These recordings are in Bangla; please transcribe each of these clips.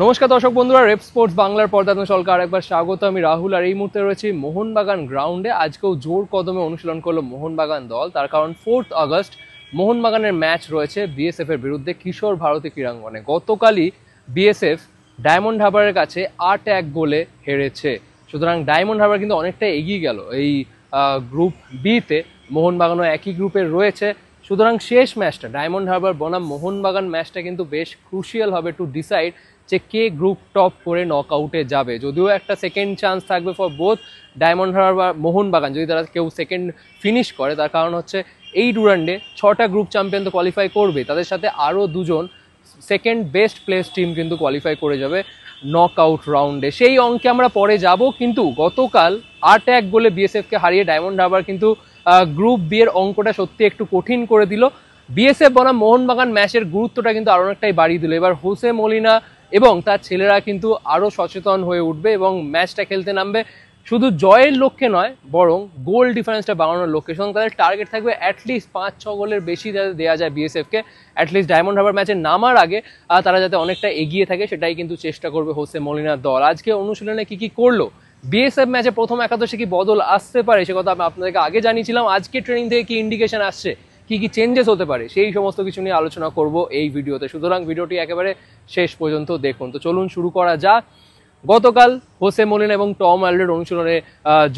নমস্কার দর্শক বন্ধুরা, রেপ স্পোর্টস বাংলার পর্দায় আপনাদের সকলকে আরেকবার স্বাগত। আমি রাহুল, আর এই মুহূর্তে রয়েছি মোহনবাগান গ্রাউন্ডে। আজকেও জোর কদমে অনুশীলন করলো মোহনবাগান দল। তার কারণ 4 আগস্ট মোহনবাগানের ম্যাচ রয়েছে বিএসএফ এর বিরুদ্ধে কিশোর ভারতী ক্রীড়াঙ্গনে। গতকালই বিএসএফ ডায়মন্ড হারবারের কাছে 8-1 গোলে হেরেছে। সুতরাং ডায়মন্ড হারবার কিন্তু অনেকটা এগিয়ে গেল এই গ্রুপ বিতে। মোহনবাগানও একই গ্রুপে রয়েছে। সুতরাং শেষ ম্যাচটা ডায়মন্ড হারবার বনাম মোহনবাগান ম্যাচটা কিন্তু বেশ ক্রুশিয়াল হবে টু ডিসাইড যে কে গ্রুপ টপ করে নক আউটে যাবে। যদিও একটা সেকেন্ড চান্স থাকবে for both diamond Harbour Mohun Bagan যদি তারা কেউ সেকেন্ড ফিনিশ করে। তার কারণ হচ্ছে এই ডুরান্ডে 6টা গ্রুপ চ্যাম্পিয়ন তো কোয়ালিফাই করবে, তাদের সাথে আরও দুজন সেকেন্ড বেস্ট প্লেস টিম কিন্তু কোয়ালিফাই করে যাবে নক আউট রাউন্ডে। সেই অঙ্কে আমরা পরে যাব। কিন্তু গতকাল 8-1 গোলে বিএসএফকে হারিয়ে ডায়মন্ড হারবার কিন্তু গ্রুপ বি এর অঙ্কটা সত্যি একটু কঠিন করে দিল। বিএসএফ বনাম মোহনবাগান ম্যাচের গুরুত্বটা কিন্তু আরো অনেকটাই বাড়িয়ে দিল। এবার হোসে মলিনা এবং তার ছেলেরা কিন্তু আরো সচেতন হয়ে উঠবে এবং ম্যাচটা খেলতে নামবে শুধু জয়ের লক্ষ্যে নয়, বরং গোল ডিফারেন্সটা বাড়ানোর লক্ষ্যে। সুতরাং তাদের টার্গেট থাকবে অ্যাটলিস্ট 5-6 গোলের বেশি যাতে দেওয়া যায় বিএসএফকে। অ্যাটলিস্ট ডায়মন্ড হারবার ম্যাচে নামার আগে তারা যাতে অনেকটা এগিয়ে থাকে, সেটাই কিন্তু চেষ্টা করবে হোসে মলিনার দল। আজকে অনুশীলনে কি করলো বিএসএফ ম্যাচে প্রথম একাদশে কি বদল আসতে পারে সে কথা আমি আপনাদেরকে আগে জানিয়েছিলাম। আজকে ট্রেনিং থেকে কি ইন্ডিকেশন আসছে, কি চেঞ্জেস হতে পারে, সেই সমস্ত কিছু নিয়ে আলোচনা করব এই ভিডিওতে। সুতরাং ভিডিওটি একেবারে শেষ পর্যন্ত দেখুন। তো চলুন শুরু করা যাক। গতকাল হোসে মলিনা এবং টম অ্যালডারওয়েট অনুশীলনে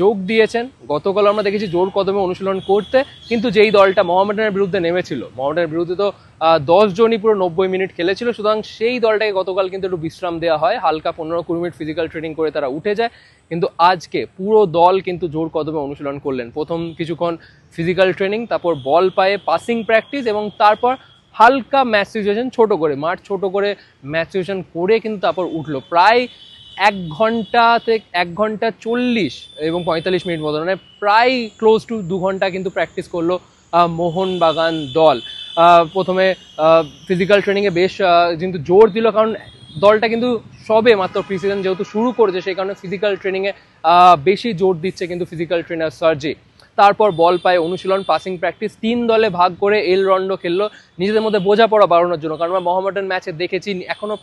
যোগ দিয়েছেন। গতকাল আমরা দেখেছি জোর কদমে অনুশীলন করতে, কিন্তু যেই দলটা মোহামেডানের বিরুদ্ধে নেমেছিল, মোহামেডানের বিরুদ্ধে তো 10 জনই পুরো 90 মিনিট খেলেছিল। সুতরাং সেই দলটাকে গতকাল কিন্তু একটু বিশ্রাম দেওয়া হয়, হালকা 15-20 মিনিট ফিজিক্যাল ট্রেনিং করে তারা উঠে যায়। কিন্তু আজকে পুরো দল কিন্তু জোর কদমে অনুশীলন করলেন। প্রথম কিছুক্ষণ ফিজিক্যাল ট্রেনিং, তারপর বল পায়ে পাসিং প্র্যাকটিস, এবং তারপর হালকা ম্যাচ সিচুয়েশন ছোট করে, মাঠ ছোট করে ম্যাচ সিচুয়েশন করে কিন্তু তারপর উঠলো। প্রায় 1 ঘন্টা থেকে 1 ঘন্টা 40 এবং 45 মিনিট মতো, মানে প্রায় ক্লোজ টু 2 ঘন্টা কিন্তু প্র্যাকটিস করলো মোহনবাগান দল। প্রথমে ফিজিক্যাল ট্রেনিংয়ে বেশ কিন্তু জোর দিল, কারণ দলটা কিন্তু সবে মাত্র প্রি সিজন যেহেতু শুরু করেছে, সেই কারণে ফিজিক্যাল ট্রেনিংয়ে বেশি জোর দিচ্ছে কিন্তু ফিজিক্যাল ট্রেনার সার্জি। তারপর বল পায়ে অনুশীলন, পাসিং প্র্যাকটিস, 3 দলে ভাগ করে এল রন্ডো খেললো নিজেদের মধ্যে বোঝাপড়া বাড়ানোর জন্য। কারণ আমরা মোহামেডান ম্যাচে দেখেছি এখনো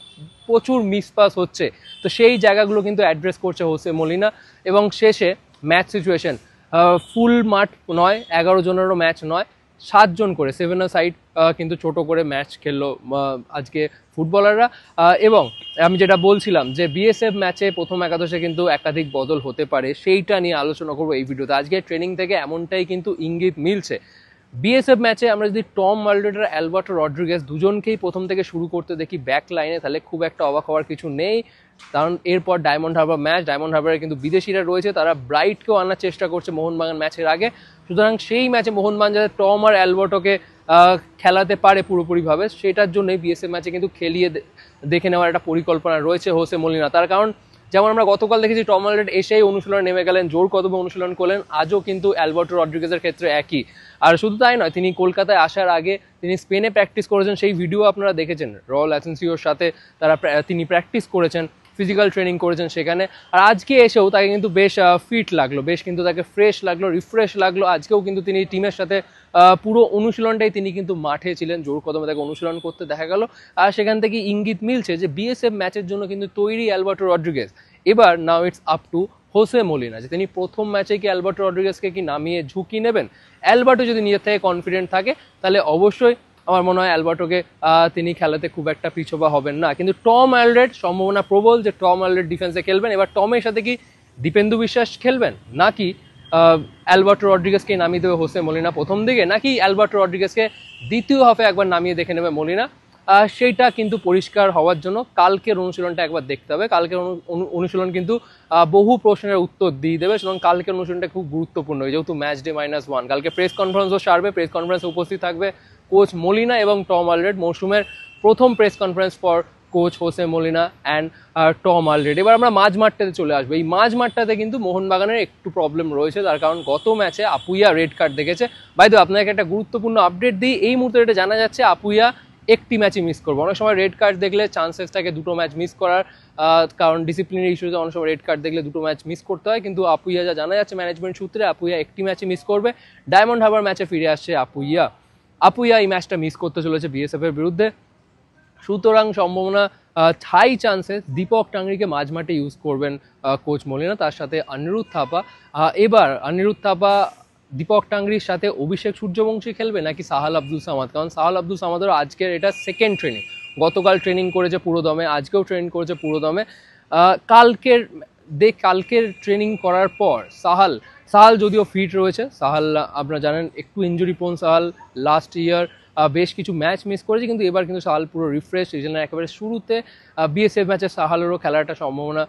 প্রচুর মিসপাস হচ্ছে, তো সেই জায়গাগুলো কিন্তু অ্যাড্রেস করছে হোসে মলিনা। এবং শেষে ম্যাচ সিচুয়েশন ফুল মাঠ নয়, 11 জনেরও ম্যাচ নয়, 7 জন করে 7 সাইড কিন্তু ছোট করে ম্যাচ খেললো আজকে ফুটবলাররা। এবং আমি যেটা বলছিলাম যে বিএসএফ ম্যাচে প্রথম একাদশে কিন্তু একাধিক বদল হতে পারে, সেইটা নিয়ে আলোচনা করবো এই ভিডিওতে। আজকে ট্রেনিং থেকে এমনটাই কিন্তু ইঙ্গিত মিলছে। বিএসএফ ম্যাচে আমরা যদি টম অ্যালডারওয়েট আর অ্যালবার্টো রড্রিগেজ দুজনকেই প্রথম থেকে শুরু করতে দেখি ব্যাক লাইনে, তাহলে খুব একটা অবাক হওয়ার কিছু নেই। কারণ এরপর ডায়মন্ড হারবার ম্যাচ, ডায়মন্ড হারবারে কিন্তু বিদেশিরা রয়েছে, তারা ব্রাইটকেও আনার চেষ্টা করছে মোহনবাগান ম্যাচের আগে। সুতরাং সেই ম্যাচে মোহনবাগান যাতে টম আর অ্যালবার্টোকে খেলাতে পারে পুরোপুরিভাবে, সেটার জন্যই বিএসএফ ম্যাচে কিন্তু খেলিয়ে দেখে নেওয়ার একটা পরিকল্পনা রয়েছে হোসে মলিনা। তার কারণ যেমন আমরা গতকাল দেখেছি টম অ্যালডারওয়েট এসেই অনুশীলনে নেমে গেলেন, জোর কদমে অনুশীলন করলেন, আজও কিন্তু অ্যালবার্টো রড্রিগেজের ক্ষেত্রে একই। আর শুধু তাই নয়, তিনি কলকাতায় আসার আগে তিনি স্পেনে প্র্যাকটিস করেছেন, সেই ভিডিও আপনারা দেখেছেন। রয়্যাল অ্যাসেন্সিওর সাথে তিনি প্র্যাকটিস করেছেন, ফিজিক্যাল ট্রেনিং করেছেন সেখানে। আর আজকে এসেও তাকে কিন্তু বেশ ফিট লাগলো, বেশ কিন্তু তাকে ফ্রেশ লাগলো, রিফ্রেশ লাগলো। আজকেও কিন্তু তিনি টিমের সাথে পুরো অনুশীলনটাই তিনি কিন্তু মাঠে ছিলেন, জোর কদমে তাকে অনুশীলন করতে দেখা গেল। আর সেখান থেকে ইঙ্গিত মিলছে যে বিএসএফ ম্যাচের জন্য কিন্তু তৈরি অ্যালবার্টো রড্রিগেজ। এবার now it's up to Jose Molina যে তিনি প্রথম ম্যাচে কি অ্যালবার্টো রড্রিগেজকে কি নামিয়ে ঝুঁকি নেবেন। অ্যালবার্টো যদি নিজের থেকে কনফিডেন্ট থাকে, তাহলে অবশ্যই আমার মনে হয় অ্যালবার্টোকে তিনি খেলাতে খুব একটা পিছোপা হবেন না। কিন্তু টম অ্যালডারওয়েট সম্ভাবনা প্রবল যে টম অ্যালডারওয়েট ডিফেন্সে খেলবেন। এবার টমের সাথে কি দীপেন্দু বিশ্বাস খেলবেন, নাকি অ্যালবার্টো রড্রিগেজকে নামিয়ে দেবে হোসে মলিনা প্রথম দিকে, নাকি অ্যালবার্টো রড্রিগেজকে দ্বিতীয় হাফে একবার নামিয়ে দেখে নেবে মলিনা, সেইটা কিন্তু পরিষ্কার হওয়ার জন্য কালকের অনুশীলনটা একবার দেখতে হবে। কালকের অনুশীলন কিন্তু বহু প্রশ্নের উত্তর দিয়ে দেবে। সুতরাং কালকের অনুশীলনটা খুব গুরুত্বপূর্ণ, যেহেতু ম্যাচ ডে -1। কালকে প্রেস কনফারেন্সও সারবে, প্রেস কনফারেন্সে উপস্থিত থাকবে কোচ মলিনা এবং টম অ্যালডারওয়েট। মৌসুমের প্রথম press conference for coach Jose Molina and Tom Alderweight. এবার আমরা মাঝ মাঠটাতে চলে আসবো। এই মাঝ মাঠটাতে কিন্তু মোহনবাগানের একটু প্রবলেম রয়েছে, তার কারণ গত ম্যাচে আপুইয়া রেড কার্ড দেখেছে। বাই দ্য ওয়ে, আপনাকে একটা গুরুত্বপূর্ণ আপডেট দিই। এই মুহূর্তে এটা জানা যাচ্ছে আপুইয়া একটি ম্যাচই মিস করবো। অনেক সময় রেড কার্ড দেখলে চান্সেস থাকে 2টো ম্যাচ মিস করার, কারণ ডিসিপ্লিনারি ইস্যুতে অনেক সময় রেড কার্ড দেখলে 2টো ম্যাচ মিস করতে হয়। কিন্তু আপুইয়া যা জানা যাচ্ছে ম্যানেজমেন্ট সূত্রে, আপুইয়া একটি ম্যাচই মিস করবে। ডায়মন্ড হারবার ম্যাচে ফিরে আসছে আপুইয়া এই ম্যাচটা মিস করতে চলেছে বিএসএফ এর বিরুদ্ধে। সুতরাং সম্ভাবনা হাই চান্সেস দীপক টাংরিকে মাঝমাঠে ইউজ করবেন কোচ মলিনা, তার সাথে অনিরুদ্ধ থাপা। এবার অনিরুদ্ধ থাপা দীপক টাংরির সাথে অভিষেক সূর্যবংশী খেলবে নাকি সাহাল আব্দুল সামাদ, কারণ সাহাল আব্দুল সামাদেরও আজকের এটা সেকেন্ড ট্রেনিং, গতকাল ট্রেনিং করেছে পুরোদমে, আজকেও ট্রেনিং করেছে পুরোদমে। কালকের ট্রেনিং করার পর সাহাল যদিও ফিট রয়েছে, সাহাল আপনারা জানেন একটু injury prone Sahal, last year বেশ কিছু ম্যাচ মিস করেছে, কিন্তু এবার কিন্তু সাহাল পুরো রিফ্রেশ, সিজনের একেবারে শুরুতে বিএসএফ ম্যাচে সাহালেরও খেলার একটা সম্ভাবনা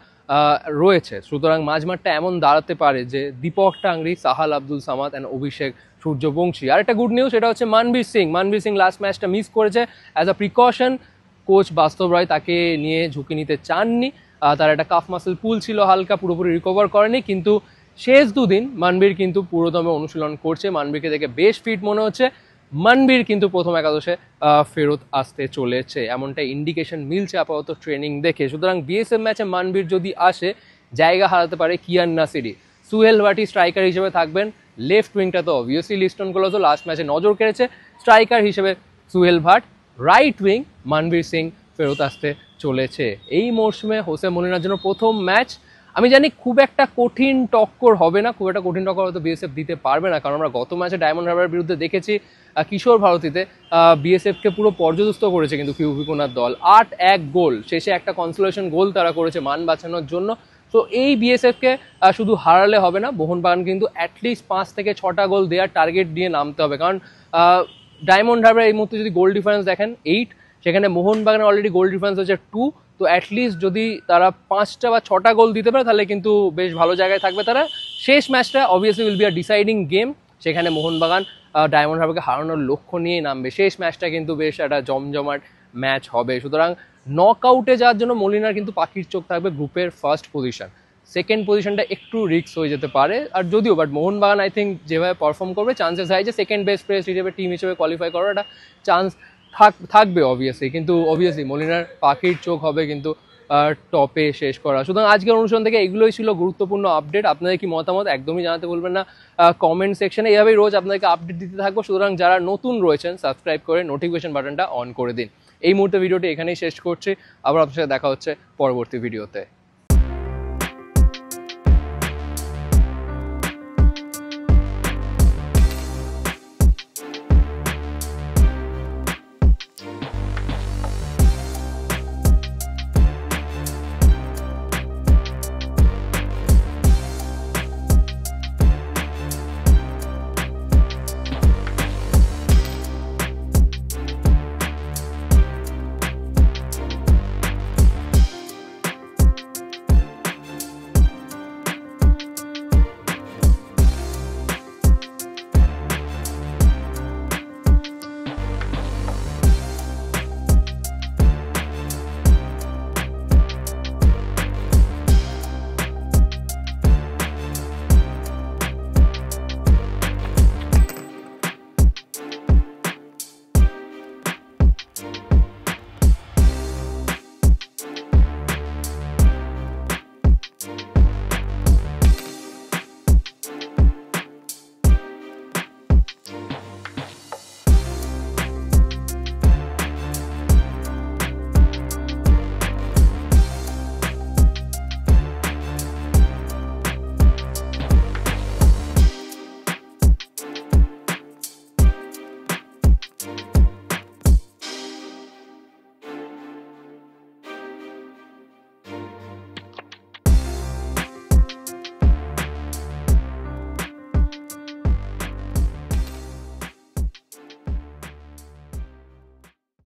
রয়েছে। সুতরাং মাঝমাঠটা এমন দাঁড়াতে পারে যে দীপক টাংরি, সাহাল আব্দুল সামাদ অ্যান্ড অভিষেক সূর্যবংশী। আর একটা গুড নিউজ, সেটা হচ্ছে মানবীর সিং লাস্ট ম্যাচটা মিস করেছে। অ্যাজ আ প্রিকশন কোচ বাস্তব রায় তাকে নিয়ে ঝুঁকি নিতে চাননি, তার একটা কাফ মাসেল পুল ছিল হালকা, পুরোপুরি রিকভার করেনি, কিন্তু শেষ দুদিন মানবীর কিন্তু পুরোদমে অনুশীলন করছে, মানবীরকে দেখে বেশ ফিট মনে হচ্ছে, মানবীর কিন্তু প্রথম একাদশে ফেরত আসতে চলেছে, এমনটা ইন্ডিকেশন মিলছে আপাতত ট্রেনিং দেখে। সুতরাং বিএসএফ ম্যাচে মানবীর যদি আসে, জায়গা হারাতে পারে কিয়ান নাসিরি। সুহেল ভাটি স্ট্রাইকার হিসেবে থাকবেন, লেফট উইংটা তো অবভিয়াসলি লিস্টন কোলসো লাস্ট ম্যাচে নজর কেড়েছে, স্ট্রাইকার হিসেবে সুহেল ভাট, রাইট উইং মানবীর সিং ফেরত আসতে চলেছে। এই মরশুমে হোসে মলিনার জন্য প্রথম ম্যাচ, আমি জানি খুব একটা কঠিন টক্কর হবে না, খুব একটা কঠিন টক্কর হয়তো বিএসএফ দিতে পারবে না, কারণ আমরা গত ম্যাচে ডায়মন্ড হারবারের বিরুদ্ধে দেখেছি কিশোর ভারতীতে বিএসএফকে পুরো পর্যদস্ত করেছে কিন্তু কিউভিকোনার দল, 8-1 গোল, শেষে একটা কনসোলেশন গোল তারা করেছে মান বাঁচানোর জন্য। তো এই বিএসএফকে শুধু হারালে হবে না, মোহনবাগান কিন্তু অ্যাটলিস্ট 5 থেকে 6টা গোল দেওয়ার টার্গেট দিয়ে নামতে হবে, কারণ ডায়মন্ড হারবার এই মুহূর্তে যদি গোল ডিফারেন্স দেখেন 8, সেখানে মোহনবাগানের অলরেডি গোল ডিফারেন্স হচ্ছে 2, তো অ্যাটলিস্ট যদি তারা 5টা বা 6টা গোল দিতে পারে তাহলে কিন্তু বেশ ভালো জায়গায় থাকবে তারা। শেষ ম্যাচটা obviously will be a deciding game, সেখানে মোহনবাগান ডায়মন্ড হারবারকে হারানোর লক্ষ্য নিয়েই নামবে, শেষ ম্যাচটা কিন্তু বেশ একটা জমজমাট ম্যাচ হবে। সুতরাং নক আউটে যাওয়ার জন্য মলিনার কিন্তু পাখির চোখ থাকবে গ্রুপের ফার্স্ট পজিশন, সেকেন্ড পজিশনটা একটু রিস্ক হয়ে যেতে পারে। আর যদিও বাট মোহনবাগান আই থিঙ্ক যেভাবে পারফর্ম করবে চান্সেস হয় যে সেকেন্ড বেস্ট প্লেয়ার হিসেবে টিম হিসেবে কোয়ালিফাই করার একটা চান্স থাকবে অবভিয়াসলি, কিন্তু অবভিয়াসলি মলিনার পাখির চোখ হবে কিন্তু টপে শেষ করা। সুতরাং আজকের অনুষ্ঠান থেকে এগুলোই ছিল গুরুত্বপূর্ণ আপডেট। আপনাদের কি মতামত একদমই জানাতে ভুলবেন না কমেন্ট সেকশনে, এইভাবেই রোজ আপনাদেরকে আপডেট দিতে থাকবো। সুতরাং যারা নতুন রয়েছেন সাবস্ক্রাইব করে নোটিফিকেশন বাটনটা অন করে দিন। এই মুহূর্তে ভিডিওটি এখানেই শেষ করছি, আবার আপনার সাথে দেখা হচ্ছে পরবর্তী ভিডিওতে।